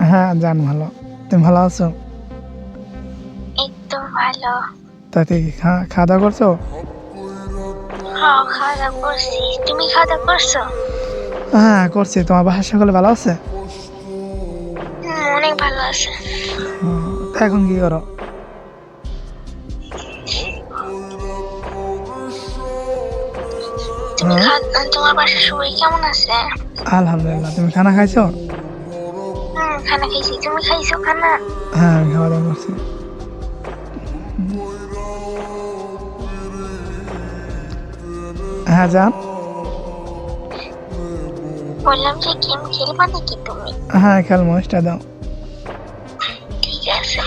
হ্যাঁ জান ভালো। তুমি ভালো আছো? এই তো ভালো। তা ঠিক খাওয়া দাওয়া করছো? হ্যাঁ, খাওয়া দাওয়া করছি। তুমি খাওয়া দাওয়া করছো? হ্যাঁ করছি। তোমার বাসার সকলে ভালো আছে? অনেক ভালো আছে। তা এখন কি করো? হ্যাঁ তোমার বাসার সবাই কেমন আছে? আলহামদুলিল্লাহ। তুমি খানা খাইছো? খানা খাইছি। তুমি খাইছো খানা? হ্যাঁ আমি খাওয়া দাওয়া করছি। হ্যাঁ জান। বললাম যে গেম খেলবা নাকি তুমি? হ্যাঁ খেলবো, দাও। ঠিক আছে।